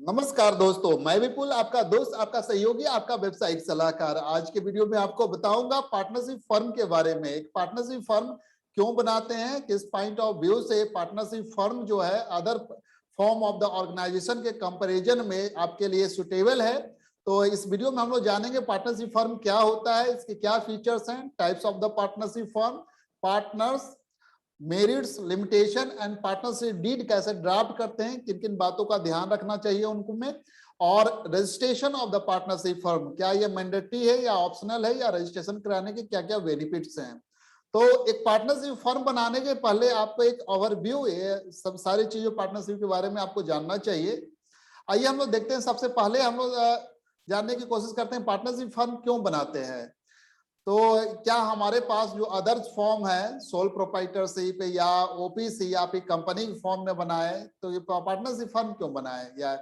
नमस्कार दोस्तों, मैं विपुल, आपका दोस्त, आपका सहयोगी, आपका व्यावसायिक सलाहकार। आज के वीडियो में आपको बताऊंगा पार्टनरशिप फर्म के बारे में। एक पार्टनरशिप फर्म क्यों बनाते हैं, किस पॉइंट ऑफ व्यू से पार्टनरशिप फर्म जो है other form of the organization के कंपैरिजन में आपके लिए सुटेबल है। तो इस वीडियो में हम लोग जानेंगे पार्टनरशिप फर्म क्या होता है, इसके क्या फीचर्स हैं, types of the partnership firm, partners, merits, limitation and partnership deed कैसे ड्राफ्ट करते हैं, किन किन बातों का ध्यान रखना चाहिए उनको में, और registration of the partnership firm क्या ये मैंडेटरी है या ऑप्शनल है, या रजिस्ट्रेशन कराने के क्या क्या बेनिफिट्स हैं। तो एक पार्टनरशिप फर्म बनाने के पहले आपको एक ओवरव्यू सब सारी चीजों पार्टनरशिप के बारे में आपको जानना चाहिए। आइए हम लोग देखते हैं। सबसे पहले हम लोग जानने की कोशिश करते हैं पार्टनरशिप फर्म क्यों बनाते हैं। तो क्या हमारे पास जो अदर्स फॉर्म है, सोल प्रोप्राइटरशिप या ओपीसी या फिर कंपनी फॉर्म में बनाए, तो ये पार्टनरशिप फर्म क्यों बनाए, या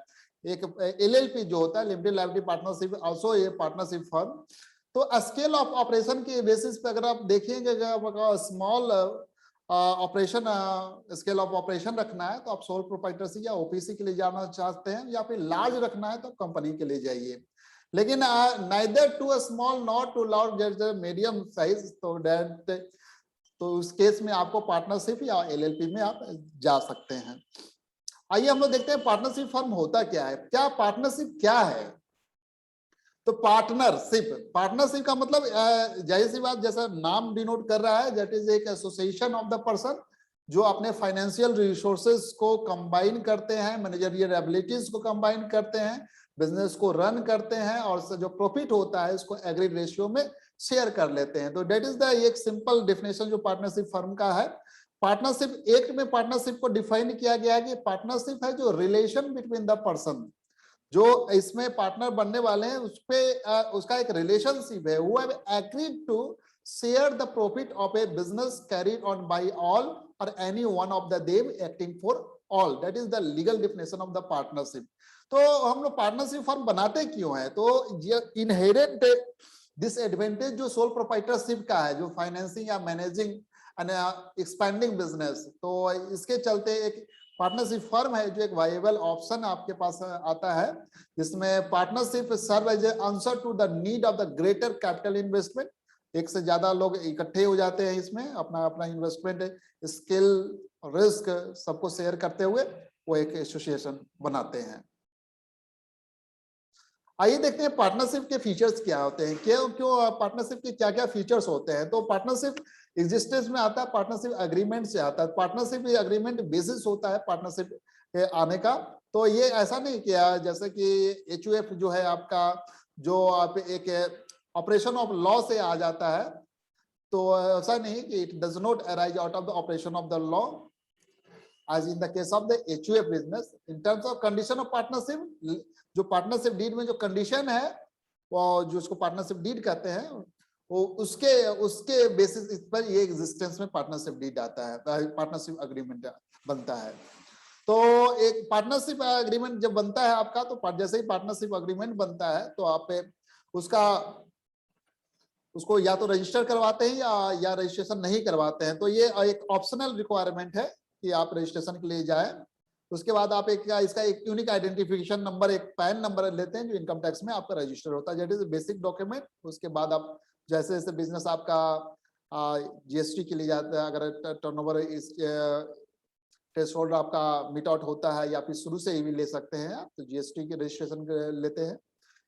एक एलएलपी जो होता है, लिमिटेड लायबिलिटी पार्टनरशिप, आल्सो ये पार्टनरशिप फर्म। तो स्केल ऑफ ऑपरेशन के बेसिस पे अगर आप देखेंगे small operation scale of operation रखना है तो आप सोल प्रोप्राइटरशिप या ओपीसी के लिए जाना चाहते हैं, या फिर लार्ज रखना है तो कंपनी के लिए जाइए। लेकिन neither too a small not too large, medium size, तो उस केस में आपको पार्टनरशिप या एलएलपी में आप जा सकते हैं। आइए हम लोग देखते हैं पार्टनरशिप फर्म होता क्या है। क्या पार्टनरशिप क्या है। तो पार्टनरशिप का मतलब जाहिर सी बात, जैसा नाम डिनोट कर रहा है, दैट इज एक एसोसिएशन ऑफ द पर्सन जो अपने फाइनेंशियल रिसोर्सेज को कंबाइन करते हैं, मैनेजरियल एबिलिटीज को कंबाइन करते हैं, बिजनेस को रन करते हैं, और जो प्रॉफिट होता है उसको एग्रीड रेशियो में शेयर कर लेते हैं। तो दैट इज द एक सिंपल डेफिनेशन जो पार्टनरशिप फर्म का है। पार्टनरशिप एक्ट में पार्टनरशिप को डिफाइन किया गया है कि पार्टनरशिप है जो रिलेशन बिटवीन द पर्सन, जो इसमें पार्टनर बनने वाले हैं उस पे उसका एक रिलेशनशिप है, वो agreed to share the profit of a business carried on by all or any one of the them acting for all. That is the legal definition of the partnership. तो हम लोग पार्टनरशिप फर्म बनाते क्यों है, तो ये inherent disadvantage जो sole proprietorship का है, जो फाइनेंसिंग या मैनेजिंग एंड एक्सपेंडिंग बिजनेस, तो इसके चलते एक पार्टनरशिप फर्म है जो एक वायबल ऑप्शन आपके पास आता है, जिसमें partnership serve as answer to the need of the greater capital investment. एक से ज्यादा लोग इकट्ठे हो जाते हैं इसमें, अपना अपना इन्वेस्टमेंट, स्किल, रिस्क सबको शेयर करते हुए वो एक एसोसिएशन बनाते हैं। आइए देखते हैं पार्टनरशिप के फीचर्स क्या होते हैं, क्यों क्यों पार्टनरशिप के क्या क्या फीचर्स होते हैं। तो पार्टनरशिप एग्जिस्टेंस में आता है, पार्टनरशिप एग्रीमेंट से आता है। पार्टनरशिप एग्रीमेंट बेसिस होता है पार्टनरशिप के आने का। तो ये ऐसा नहीं किया जैसे कि एचयूएफ जो है आपका, जो आप एक ऑपरेशन ऑफ लॉ से आ जाता है, तो ऐसा नहीं कि it does not arise out of the operation of the law as in the case of the HUF business. In terms of condition of partnership, जो पार्टनरशिप डीड में जो कंडीशन है, वो जो उसको पार्टनरशिप डीड कहते हैं, वो उसके बेसिस इस पर ये एग्जिस्टेंस में पार्टनरशिप डीड आता है, पार्टनरशिप अग्रीमेंट बनता है। तो एक पार्टनरशिप अग्रीमेंट जब बनता है आपका, तो जैसे ही पार्टनरशिप अग्रीमेंट बनता है तो आप उसको या तो रजिस्टर करवाते हैं या रजिस्ट्रेशन नहीं करवाते हैं। तो ये एक ऑप्शनल रिक्वायरमेंट है कि आप रजिस्ट्रेशन के लिए जाएं। उसके बाद आप इसका एक यूनिक आइडेंटिफिकेशन नंबर, एक पैन नंबर लेते हैं जो इनकम टैक्स में आपका रजिस्टर होता है, दैट इज बेसिक डॉक्यूमेंट। उसके बाद आप जैसे जैसे बिजनेस आपका जीएसटी के लिए जाता है, अगर टर्नओवर इस थ्रेशोल्ड आपका मीट आउट होता है, या फिर शुरू से ही भी ले सकते हैं आप, तो जीएसटी के रजिस्ट्रेशन लेते हैं।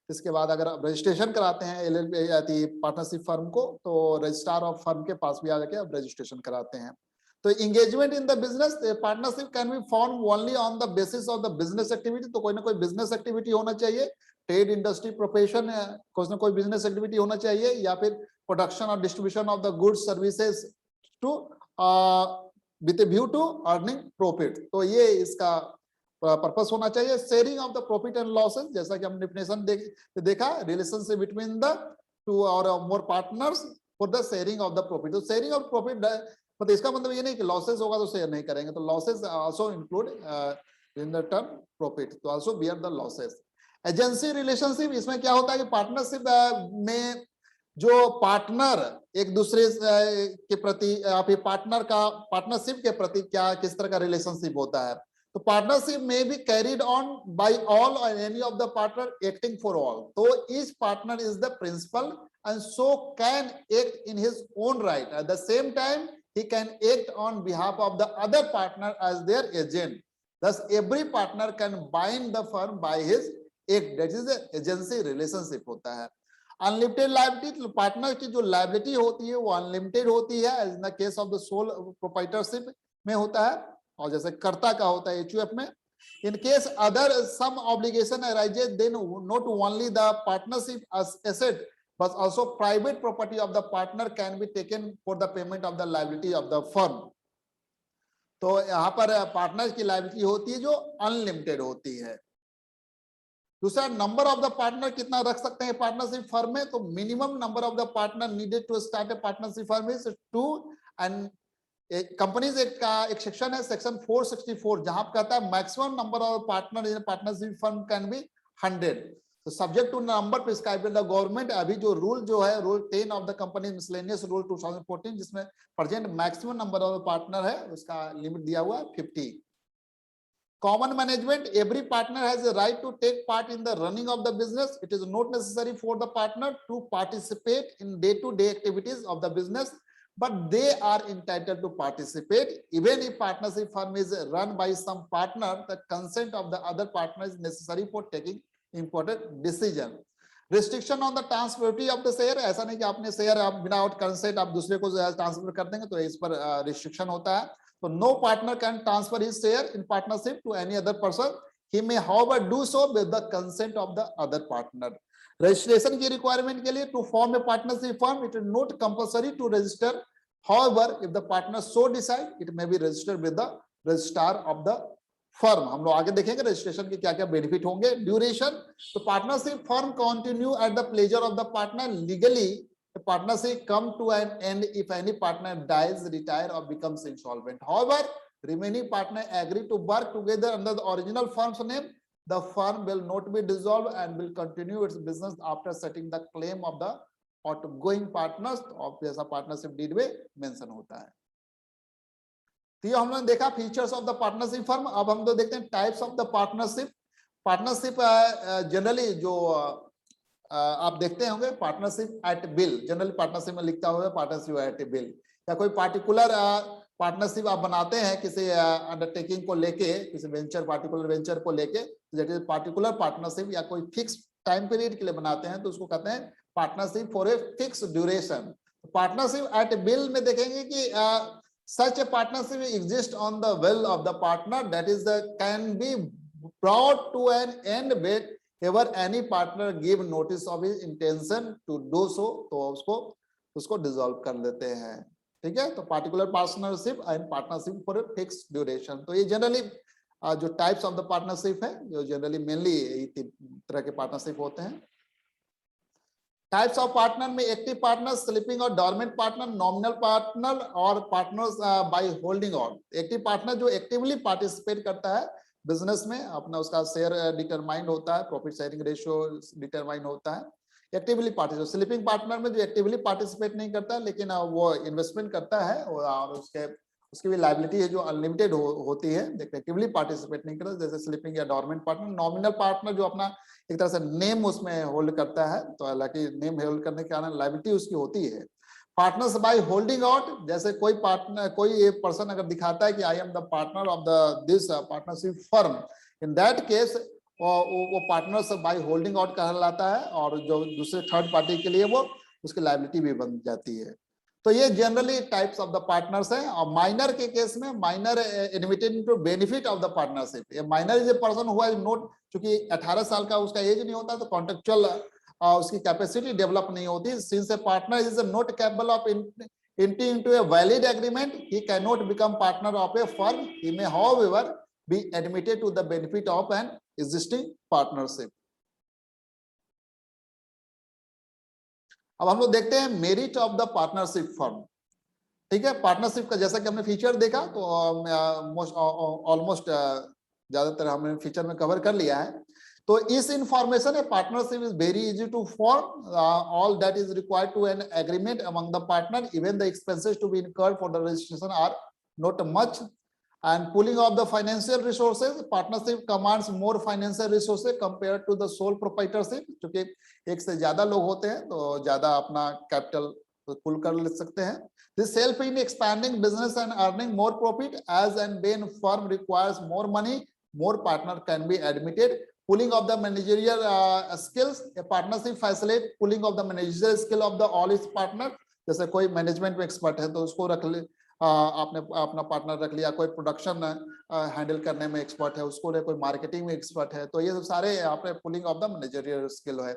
इसके बाद अगर आप रजिस्ट्रेशन कराते हैं एलएलपी पार्टनरशिप फर्म को, तो रजिस्ट्रार ऑफ फर्म के पास भी आके आप रजिस्ट्रेशन कराते हैं। तो engagement in the business, partnership can be form only on the basis of the business activity. तो कोई ना कोई बिजनेस एक्टिविटी होना चाहिए, ट्रेड, इंडस्ट्री, प्रोफेशन, कोई ना कोई बिजनेस एक्टिविटी होना चाहिए, या फिर प्रोडक्शन और distribution of the goods services to with view to earning profit. तो ये इसका पर्पस होना चाहिए। Sharing of the profit and losses, जैसा कि हम डेफिनेशन देखा, relationship between the two or more partners for the sharing of the profit. तो शेयरिंग ऑफ प्रॉफिट मतलब इसका मतलब ये नहीं कि लॉसेस होगा तो शेयर नहीं करेंगे, तो losses also include in the term profit, तो also bear the losses. Agency relationship, इसमें क्या होता है कि पार्टनरशिप में जो पार्टनर एक दूसरे के प्रति या फिर पार्टनरशिप के प्रति क्या किस तरह का रिलेशनशिप होता है। तो पार्टनरशिप में be carried on by all or any of the partner acting for all. तो each partner is the principal and so can act in his own right. At the same time, he can act on behalf of the other partner as their agent. Thus, every partner can bind the firm by his act. That is the agency relationship होता है। Unlimited liability, partner की जो liability होती है वो unlimited होती है, as in the case of the sole proprietorship में होता है, और जैसे कर्ता का होता है HUF में। In case other some obligation arises, then not only the partnership as asset but also private property of the partner can be taken for the payment of the liability of the firm. तो यहाँ पर partner की liability होती है जो unlimited होती है। दूसरा, नंबर ऑफ द पार्टनर कितना रख सकते हैं पार्टनरशिप फर्म में, तो minimum number of the partner needed to start a partnership firm is 2। And companies act का एक सेक्शन है, सेक्शन 464, जहां पर कहता है maximum number of partner in partnership firm can be 100। तो subject to number prescribed by the government. अभी जो रूल जो है, rule 10 of the company miscellaneous rule 2014, जिसमें present maximum number of partner है, उसका लिमिट दिया हुआ है 50। Common management, every partner has a right to take part in the running of the business. It is not necessary for the partner to participate in day to day activities of the business, but they are entitled to participate. Even if partnership firm is run by some partner, the consent of the other partner is necessary for taking important decision. Restriction on the transferability of the share, ऐसा नहीं कि आपने share आप बिना out consent आप दूसरे को transfer कर देंगे, तो इस पर रिस्ट्रिक्शन होता है। तो no partner can transfer his share in partnership to any other person, he may however do so with the consent of the other partner. Registration की रिक्वायरमेंट के लिए, to form a partnership firm it is not compulsory to register, however if the partner so decide it may be registered with the registrar of the firm। हम लोग आगे देखेंगे registration के क्या क्या बेनिफिट होंगे। ड्यूरेशन, तो partnership firm continue at the pleasure of the partner. Legally partnership come to an end if any partner dies, retire or becomes insolvent. However, remaining partner agree to work together under the original firm's name, the firm will not be dissolved and will continue its business after setting the claim of the outgoing partners, और जैसा partnership deed में mention होता है। तो ये हमने देखा features of the partnership firm. अब हम तो देखते हैं types of the partnership. Partnership generally जो आप देखते होंगे, partnership at bill, generally partnership में लिखता होगा पार्टनरशिप एट बिल, या कोई पार्टिकुलर पार्टनरशिप आप बनाते हैं किसी अंडरटेकिंग को लेके, किसी वेंचर पार्टिकुलर वेंचर को लेके, दैट इज पार्टिकुलर पार्टनरशिप, या कोई फिक्स टाइम पीरियड के लिए बनाते हैं तो उसको कहते हैं partnership for a fix duration. Partnership at bill में देखेंगे कि such a partnership exists on the will of the partner, that is can be brought to an end whenever any partner give notice of his intention to do so, तो उसको dissolve कर देते हैं। ठीक है, तो particular partnership and partnership for a fix duration. तो ये जनरली जो टाइप्स ऑफ द पार्टनरशिप है, जो जनरली मेनली तीन तरह के पार्टनरशिप होते हैं। टाइप्स ऑफ पार्टनर में एक्टिव पार्टनर, स्लीपिंग और डॉर्मेंट पार्टनर, नॉमिनल पार्टनर और partners by holding on. Active partner जो एक्टिवली पार्टिसिपेट करता है बिजनेस में, अपना उसका शेयर डिटरमाइंड होता है, प्रॉफिट शेयरिंग रेशियो डिटरमाइंड होता है, एक्टिवली पार्टिसिपेट। स्लीपिंग पार्टनर में जो एक्टिवली पार्टिसिपेट नहीं करता लेकिन वो इन्वेस्टमेंट करता है और उसकी भी लायबिलिटी है जो अनलिमिटेड होती है, एक्टिवली पार्टिसिपेट नहीं करता, जैसे स्लीपिंग या डॉर्मेंट पार्टनर। नॉमिनल पार्टनर जो अपना एक तरह से नेम उसमें होल्ड करता है, तो हालांकि नेम होल्ड करने के कारण लायबिलिटी उसकी होती है। पार्टनर्स बाय होल्डिंग आउट, जैसे कोई पार्टनर, कोई एक पर्सन अगर दिखाता है कि I am the partner of the this partnership firm, in that case वो पार्टनर्स बाय होल्डिंग आउट कहलाता है, और जो दूसरे थर्ड पार्टी के लिए वो उसकी लायबिलिटी भी बन जाती है। तो ये generally types of the partners हैं। और माइनर के केस में, minor invited to benefit of the partnership. ये minor is a person who has not, चूंकि 18 साल का उसका एज नहीं होता तो कॉन्ट्रेक्चुअल उसकी कैपेसिटी डेवलप नहीं होती। Since A partner is not capable of entering into a valid agreement, he cannot become partner of a firm. He may however be admitted to the benefit of an existing partnership. अब हम लोग देखते हैं merit of the partnership firm. ठीक है, partnership का जैसा कि हमने फीचर देखा, तो ऑलमोस्ट ज्यादातर हमने फीचर में कवर कर लिया है। तो इस इंफॉर्मेशन है, partnership is very easy to form. All that is required to an agreement among the partner, even the expenses to be incurred for the registration are not much. And pooling of the financial resources, partnership commands more financial resources compared to the sole proprietorship, क्योंकि एक से ज्यादा लोग होते हैं तो ज्यादा अपना कैपिटल पुल कर ले सकते हैं. This help in expanding business and earning more profit. As and when firm requires more money, more partner can be admitted. Pooling of the managerial skills, a partnership facilitate pooling of the managerial skill of the all its partner. जैसे कोई management में expert है तो उसको रख ले, आपने अपना पार्टनर रख लिया. कोई प्रोडक्शन हैंडल करने में एक्सपर्ट है उसको ले, कोई मार्केटिंग में एक्सपर्ट है, तो ये सब सारे आपने pulling of the managerial skill है.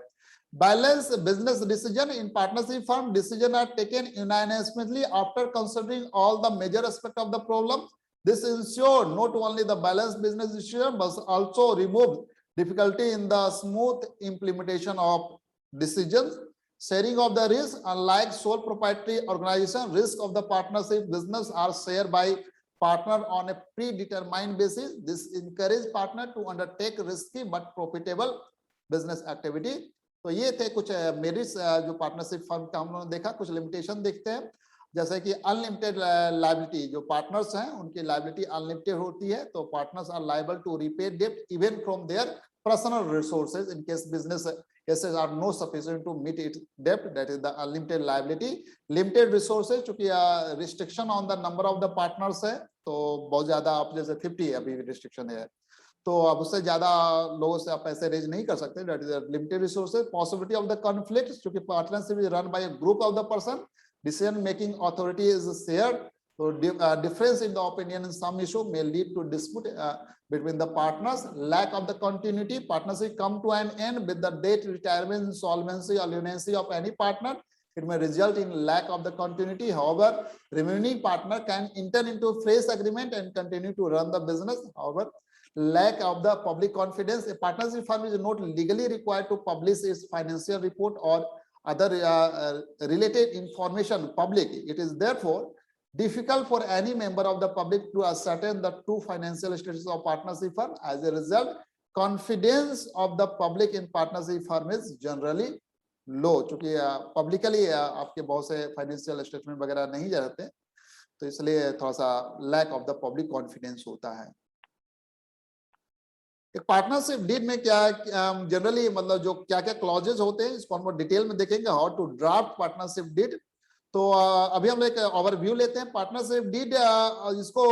Balance business decision in partnership firm, decision are taken unanimously after considering all the major aspect of the problem. This ensure not only the balanced business decision but also remove difficulty in the smooth implementation of decisions. Sharing of the risk, unlike sole proprietary organization, risk of the partnership business are shared by partner on a predetermined basis. This encourage partner to undertake risky but profitable business activity. तो ये थे कुछ merits जो partnership firm का हम लोगों ने देखा. कुछ लिमिटेशन देखते हैं, जैसे कि अनलिमिटेड लायबिलिटी. जो पार्टनर्स हैं उनकी लायबिलिटी अनलिमिटेड होती है, तो partners are liable to repay debt even from their personal resources in case business assets are no sufficient to meet its debt. That is the unlimited liability. Limited resources, चूंकि restriction on the number of the partners है, तो बहुत ज्यादा आप जैसे 50 अभी restriction है, तो अब उससे ज्यादा लोगों से आप पैसे रेज नहीं कर सकते. That is a limited resources. Possibility of the conflict, क्योंकि partnership is run by a group of the person, decision making authority is shared. So difference in the opinion in some issue may lead to dispute between the partners. Lack of the continuity, partnership come to an end with the date, retirement, insolvency or lunacy of any partner. It may result in lack of the continuity. However, remaining partner can enter into fresh agreement and continue to run the business. However, lack of the public confidence, a partnership firm is not legally required to publish its financial report or other related information public. It is therefore difficult for any member of the public to ascertain the true financial status of partnership firm. As a result, confidence of the public in partnership firm is generally low. चूंकि publicly आपके बहुत से financial statement वगैरह नहीं रहते, तो इसलिए थोड़ा सा lack of the public confidence होता है. एक पार्टनरशिप डीड में क्या जनरली मतलब जो क्या क्या क्लॉजेज होते हैं इसको हम डिटेल में देखेंगे. How to draft partnership deed. तो अभी हम एक ओवरव्यू लेते हैं. पार्टनरशिप डीड इसको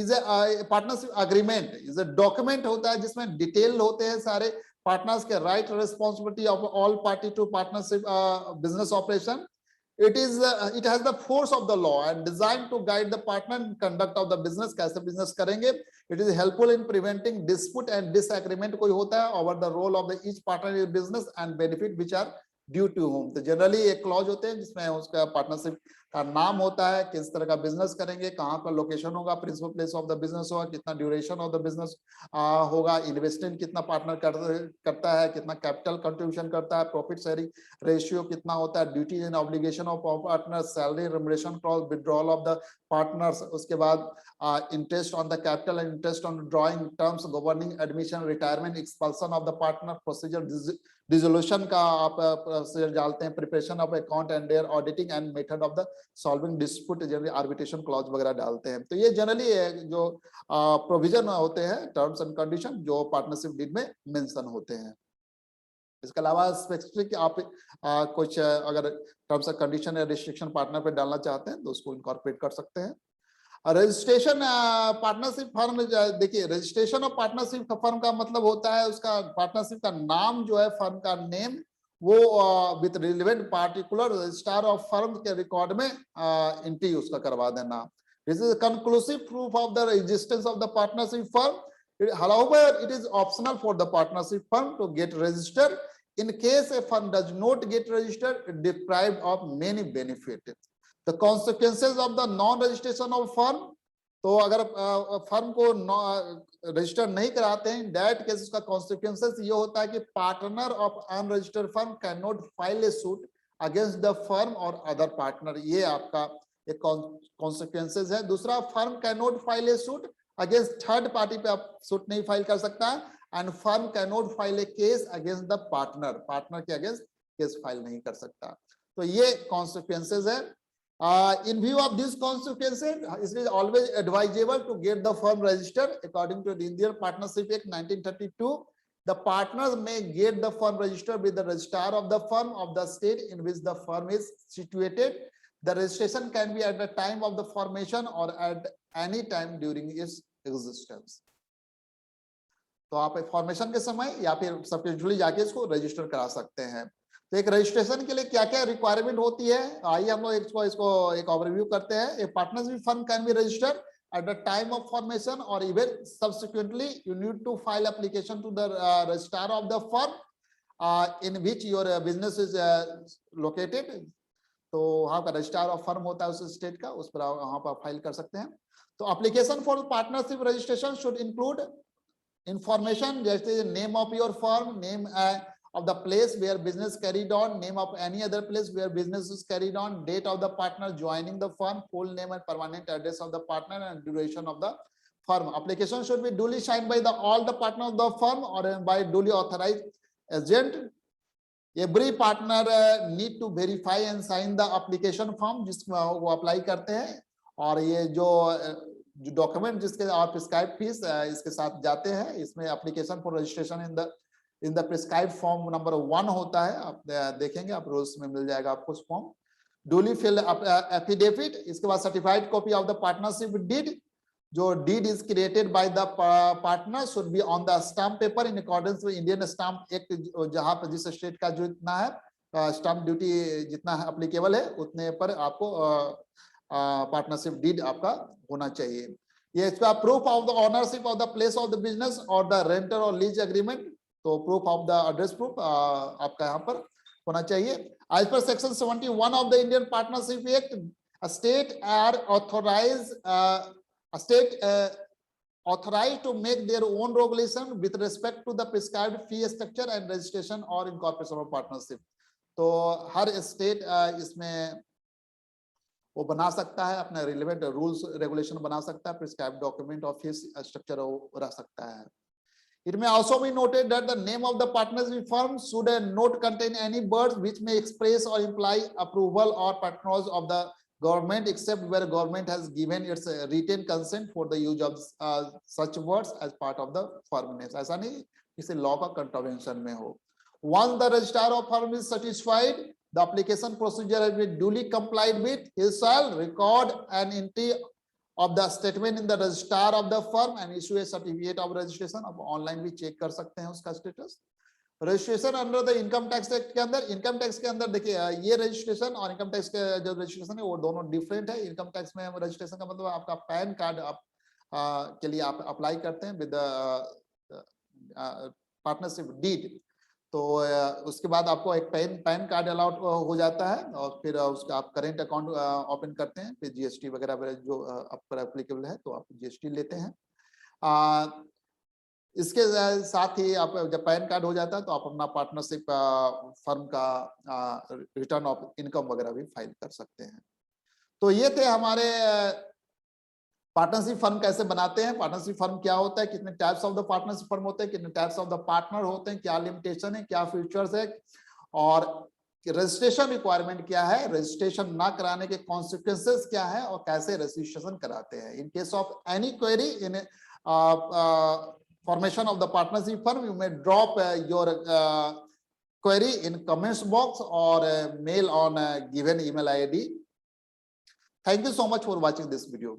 is a partnership agreement is a document होता है जिसमें डिटेल होते हैं सारे पार्टनर्स के right responsibility of all party to partnership business operation. It has the force of the law and designed to guide the partner in conduct of the business. कैसे business करेंगे. It is helpful in preventing dispute and disagreement कोई होता है over the role of the each partner in business and benefit which are due to home. तो generally एक clause होते हैं जिसमें उसका पार्टनरशिप का नाम होता है, किस तरह का बिजनेस करेंगे, कहाँ पर लोकेशन होगा, principal place of the business होगा, कितना ड्यूरेशन ऑफ द बिजनेस होगा, इन्वेस्टमेंट कितना पार्टनर करता है, कितना कैपिटल कंट्रीब्यूशन करता है, प्रॉफिट शेयरिंग रेशियो कितना होता है, duties and obligation of partner, salary remuneration clause, withdrawal of the partners, उसके बाद interest on the capital and interest on drawing terms governing admission retirement expulsion of the partner, procedure dissolution का आप procedure डालते हैं, preparation of account and their auditing and method of the solving dispute, generally arbitration clause वगैरह डालते हैं. तो ये generally जो प्रोविजन होते हैं टर्म्स एंड कंडीशन जो पार्टनरशिप डीड में मेंशन होते हैं. इसके अलावा स्पेसिफिक आप कुछ अगर टर्म्स एंड कंडीशन या रिस्ट्रिक्शन पार्टनर पे डालना चाहते हैं तो उसको इनकॉर्पोरेट कर सकते हैं. रजिस्ट्रेशन पार्टनरशिप फर्म, देखिए रजिस्ट्रेशन ऑफ पार्टनरशिप फर्म का मतलब होता है उसका पार्टनरशिप का नाम जो है फर्म का नेम वो with relevant particular registrar of firm के रिकॉर्ड में एंट्री उसका करवा देना. This is conclusive proof of the existence of the partnership firm. However, it is optional for the partnership firm to get registered. In case a firm does not get registered, it deprived of many benefits. The consequences of the non-registration of firm, तो अगर firm को register नहीं कराते हैं, that case उसका consequences ये होता है कि partner of unregistered firm can not file A suit against the firm और अदर पार्टनर. ये आपका एक कॉन्सिक्वेंसेस है. दूसरा, firm can not file A suit against third party पे आप सूट नहीं फाइल कर सकता है. And firm can not file A case against the partner, partner के अगेंस्ट केस फाइल नहीं कर सकता. तो ये कॉन्सिक्वेंसेस है. In view of these consequences, it is always advisable to get the firm registered according to the Indian Partnership Act 1932. The partners may get the firm registered with the registrar of the firm of the state in which the firm is situated. The registration can be at the time of the formation or at any time during its existence. तो आप formation के समय या फिर subsequently जाके इसको register करा सकते हैं। तो एक रजिस्ट्रेशन के लिए क्या क्या रिक्वायरमेंट होती है, आइए हम लोग इसको एक ओवरव्यू करते हैं। ए partnership firm can be registered at the time of formation or even subsequently. You need to file application to the registrar of the firm in which your business is located. तो वहाँ का registrar of firm होता है उस state का, उस पर वहाँ पर फाइल कर सकते हैं। तो application for partnership registration should include information जैसे name of your firm, name of the place where business carried on, name of any other place where business is carried on, date of the partner joining the firm, full name and permanent address of the partner, and duration of the firm. Application should be duly signed by all the partners of the firm or by duly authorized agent. Every partner need to verify and sign the application form जिसमें वो apply करते हैं, और ये जो document जिसके और prescribe fees इसके साथ जाते हैं, इसमें application for registration in the prescribe form number 1 होता है। आप देखेंगे, आप रोज में मिल जाएगा आपको फॉर्म। डूली फिल एफिडेविट, इसके बाद certified copy of the partnership deed, जो deed is created by the partner should be on the stamp paper in accordance with Indian stamp act, जहां पर जिस स्टेट का जो इतना है स्टाम्प ड्यूटी जितना है एप्लीकेबल है उतने पर आपको पार्टनरशिप डीड आपका होना चाहिए। ये इसका proof of the ownership of the place of the business और द रेंटर और लीज एग्रीमेंट, तो proof of the address proof आपका यहाँ पर होना चाहिए। As per section 71 of the Indian partnership act, state are authorized to make their own regulation with respect to the prescribed fee structure and registration or incorporation of partnership. तो हर state इसमें वो बना सकता है, अपने रिलेवेंट रूल्स रेगुलेशन बना सकता है, प्रिस्क्राइब्ड डॉक्यूमेंट और फीस स्ट्रक्चर रख सकता है। It may also be noted that the name of the partnership firm should not contain any words which may express or imply approval or patronage of the government, except where government has given its written consent for the use of such words as part of the firm name. ऐसा नहीं किसी law का contravention में हो। Once the registrar of firm is satisfied, the application procedure has been duly complied with, he shall record an entry of the statement in the registrar of the firm and issue a certificate of registration। अब online भी check कर सकते हैं उसका status. Registration under the income tax act के अंदर, income tax के अंदर देखिए ये रजिस्ट्रेशन और इनकम टैक्स के जो रजिस्ट्रेशन है वो दोनों डिफरेंट है। इनकम टैक्स में रजिस्ट्रेशन का मतलब आपका पैन कार्ड आप के लिए आप अप्लाई करते हैं विद पार्टनरशिप डीड, तो उसके बाद आपको एक पैन कार्ड अलाउट हो जाता है और फिर उसका आप करेंट अकाउंट ओपन करते हैं, फिर जीएसटी वगैरह जो आप पर एप्लीकेबल है तो आप जीएसटी लेते हैं। इसके साथ ही आप जब पैन कार्ड हो जाता है तो आप अपना पार्टनरशिप फर्म का रिटर्न ऑफ इनकम वगैरह भी फाइल कर सकते हैं। तो ये थे हमारे पार्टनरशिप फर्म कैसे बनाते हैं, पार्टनरशिप फर्म क्या होता है, कितने types of the partnership firm होते हैं, कितने टाइप्स ऑफ द पार्टनर होते हैं, क्या लिमिटेशन है, क्या फीचर्स है, और रजिस्ट्रेशन रिक्वायरमेंट क्या है, रजिस्ट्रेशन ना कराने के कॉन्सिक्वेंसेस क्या है और कैसे रजिस्ट्रेशन कराते हैं। In case of any query in formation of the partnership firm, you may drop your query in comments box or mail on given email ID. Thank you so much for watching this video.